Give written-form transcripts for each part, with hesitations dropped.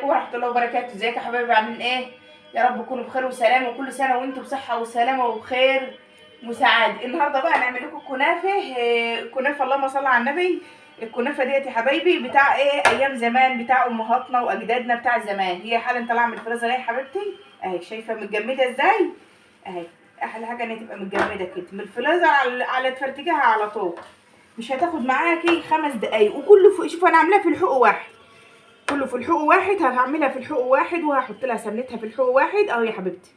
عليكم ورحمه الله وبركاته. ازيكم يا حبايبي؟ عاملين ايه؟ يا رب تكونوا بخير وسلامه، وكل سنه وانتم بصحه وسلامه وبخير وسعاده. النهارده بقى هنعمل لكم كنافه. كنافه اللهم صل على النبي. الكنافه ديت يا حبايبي بتاع ايه؟ ايام زمان، بتاع امهاتنا واجدادنا بتاع زمان. هي حالا طالعه من الفريزر اهي يا حبيبتي اهي، شايفه متجمده ازاي اهي. احلى حاجه ان هي تبقى متجمده كده من الفريزر على تفرتجيها على طول. مش هتاخد معاكي 5 دقايق، وكله شوفوا انا عاملاها في الحوق واحد، كله في الحوق واحد. هعملها في الحوق واحد وهحط لها سمنتها في الحوق واحد اهو يا حبيبتي.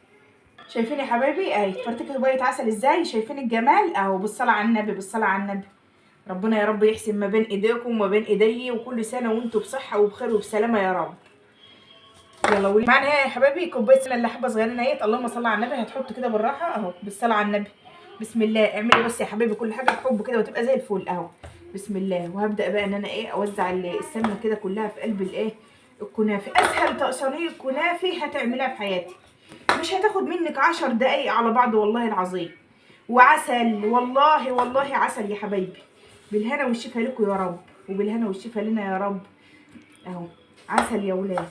شايفين يا حبايبي اهي فرتكه كوبايه عسل ازاي؟ شايفين الجمال اهو؟ بالصلاه على النبي، بالصلاه على النبي. ربنا يا رب يحسن ما بين ايديكم وما بين ايدي، وكل سنه وانتم بصحه وبخير وبسلامه يا رب. يلا قولي معانا ايه يا حبايبي؟ كوبايه سمنه اللي حبه صغيرين اهيت. اللهم صل على النبي. هتحط كده بالراحه اهو، بالصلاه على النبي. بسم الله. اعملي بس يا حبايبي كل حاجه بحب كده وتبقى زي الفل اهو. بسم الله. وهبدا بقى ان انا ايه، اوزع السمنه كده كلها في قلب الايه، الكنافه. اسهل صينيه كنافه هتعملها في حياتك، مش هتاخد منك 10 دقايق على بعض والله العظيم. وعسل، والله والله عسل يا حبايبي. بالهنا والشفا لكم يا رب، وبالهنا والشفا لنا يا رب اهو. عسل يا ولاد.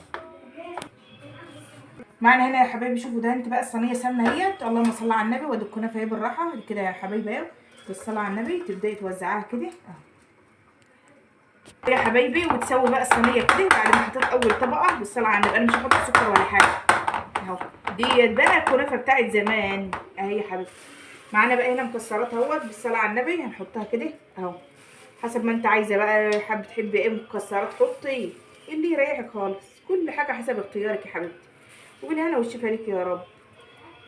معنا هنا يا حبايبي. شوفوا دهنت بقى الصينيه سمنه اهيت. اللهم صل على النبي. وادي الكنافه اهي بالراحه كده يا حبايبي اهو، بالصلاه على النبي. تبداي توزعيها كده اهو يا حبايبي، وتسوي بقى الصينيه كده بعد ما حطيت اول طبقه. بالصلاه على النبي. انا مش هحط سكر ولا حاجه اهو. ديت بقى الكنافه بتاعت زمان اهي يا حبيبتي. معانا بقى هنا مكسرات اهوت. بالصلاه على النبي. هنحطها كده اهو حسب ما انت عايزه بقى. حابه تحبي ايه مكسرات حطي اللي يريحك خالص. كل حاجه حسب اختيارك يا حبيبتي. وبالهنا والشفا ليكي يا رب.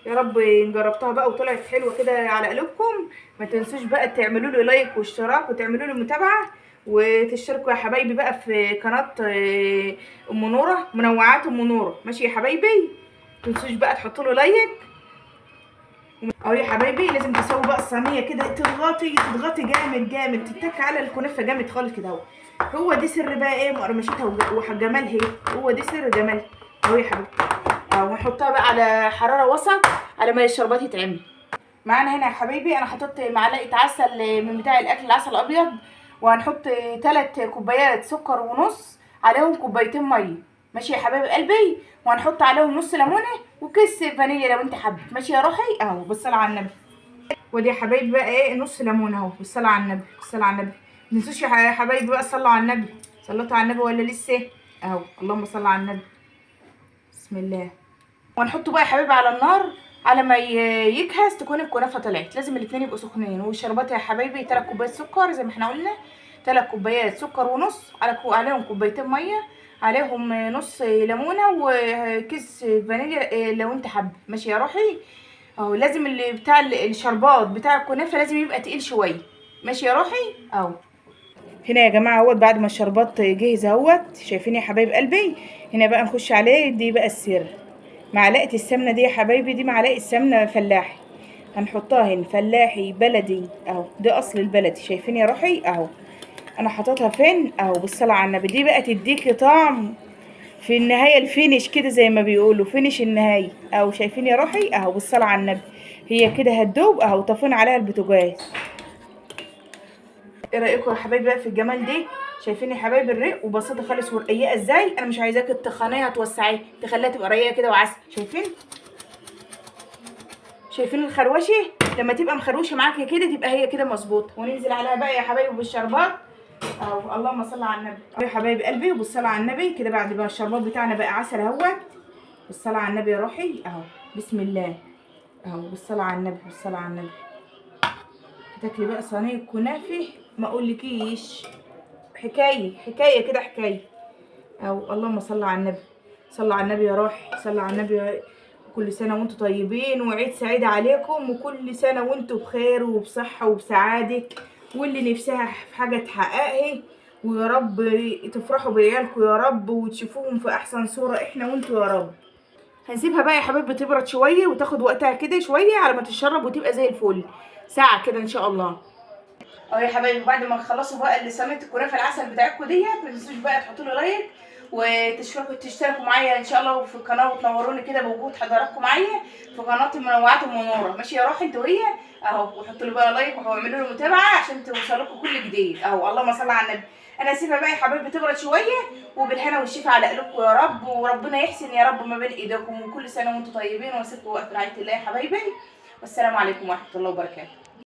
يا رب جربتها بقى وطلعت حلوه كده على قلوبكم. ما تنسوش بقى تعملوا لي لايك واشتراك، وتعملوا لي متابعه، وتشتركوا يا حبايبي بقى في قناه ام نوره، منوعات ام نوره. ماشي يا حبايبي؟ ما تنسوش بقى تحطوا له لايك اهو يا حبايبي. لازم تسووا بقى الصينيه كده، تضغطي جامد جامد، تتك على الكنافه جامد خالص كده اهو. هو دي سر بقى ايه مقرمشتها وجمالها. هو دي سر جمالها اهو يا حبيبتي اهو. هنحطها بقى على حراره وسط على ما الشربات يتعمل. معانا هنا يا حبايبي انا حطيت معلقه عسل من بتاع الاكل، العسل الابيض. وهنحط 3 كوبايات سكر ونص، عليهم كوبايتين ميه. ماشي يا حبايب قلبي؟ وهنحط عليهم نص ليمونه وكيس فانيليا لو انت حابه. ماشي يا روحي اهو، بالصلاه على النبي. ودي يا حبايبي بقى ايه، نص ليمونه اهو، بالصلاه على النبي، بالصلاه على النبي. ما تنسوش يا حبايبي بقى صلوا على النبي. صليتوا على النبي ولا لسه؟ اهو اللهم صل على النبي. بسم الله. وهنحطه بقى يا حبايبي على النار على ما يجهز تكون الكنافه طلعت. لازم الاثنين يبقوا سخنين. والشربات يا حبايبي 3 كوبايات سكر زي ما احنا قلنا، 3 كوبايات سكر ونص، عليهم كوبايتين ميه، عليهم نص ليمونه وكيس فانيليا لو انت حابه. ماشي يا روحي اهو. لازم اللي بتاع الشربات بتاع الكنافه لازم يبقى تقيل شويه. ماشي يا روحي اهو. هنا يا جماعه اهوت بعد ما الشربات جهز اهوت، شايفين يا حبايب قلبي؟ هنا بقى نخش عليه. دي بقى السر، معلقه السمنه دي يا حبايبي. دي معلقه سمنه فلاحي، هنحطها هنا فلاحي بلدي اهو. دي اصل البلدي. شايفين يا روحي اهو؟ انا حطيتها فين اهو، بالصلاه على النبي. دي بقى تديكي طعم في النهايه، الفينش كده زي ما بيقولوا، فينش النهايه اهو. شايفين يا روحي اهو؟ بالصلاه على النبي. هي كده هتدوب اهو. طفينا عليها البوتاجاز. ايه رايكم يا حبايبي بقى في الجمال دي؟ شايفين يا حبايبي الرق وبسيطه خالص ورقيقه ازاي؟ انا مش عايزاكي تخنيها توسعيها، تخليها تبقى رقيقه كده وعسل. شايفين الخروشه؟ لما تبقى مخروشه معاكي كده تبقى هي كده مظبوطه. وننزل عليها بقى يا حبايبي بالشربات اهو. اللهم صل على النبي يا حبايب قلبي، وبالصلاه على النبي كده. بعد ما الشربات بتاعنا بقى عسل اهوت، بالصلاه على النبي يا روحي اهو. بسم الله اهو، بالصلاه على النبي، بالصلاه على النبي. هتاكلي بقى صينيه كنافه ما اقولكيش. حكايه كده حكايه اهو. اللهم صل على النبي. صلوا على النبي يا روحي، صلوا على النبي. كل سنه وانتم طيبين، وعيد سعيد عليكم، وكل سنه وانتم بخير وبصحه وبسعاده، واللي نفسها في حاجه تحققها. ويا رب تفرحوا بعيالكم يا رب، وتشوفوهم في احسن صوره احنا وانتم يا رب. هنسيبها بقى يا حبايبي تبرد شويه وتاخد وقتها كده شويه على ما تشرب وتبقى زي الفل. ساعه كده ان شاء الله اهو يا حبايبي. بعد ما تخلصوا بقى صينيه الكنافه العسل بتاعتكم ديت، ما تنسوش بقى تحطوا له لايك وتشتركوا معايا ان شاء الله في القناه، وتنوروني كده بوجود حضراتكم معايا في قناه المنوعات ام نوره. ماشي يا روحي انت وهي؟ اهو، وحطوا له بقى لايك واعملوا له متابعه عشان توصلكم كل جديد اهو. اللهم صل على النبي. انا هسيبها بقى يا حبايبي تبرد شويه، وبالهنا والشفا على قلوبكم يا رب، وربنا يحسن يا رب ما بين ايديكم، وكل سنه وانتم طيبين، واسيبكم في رعايه الله يا حبايبي، والسلام عليكم ورحمه الله وبركاته.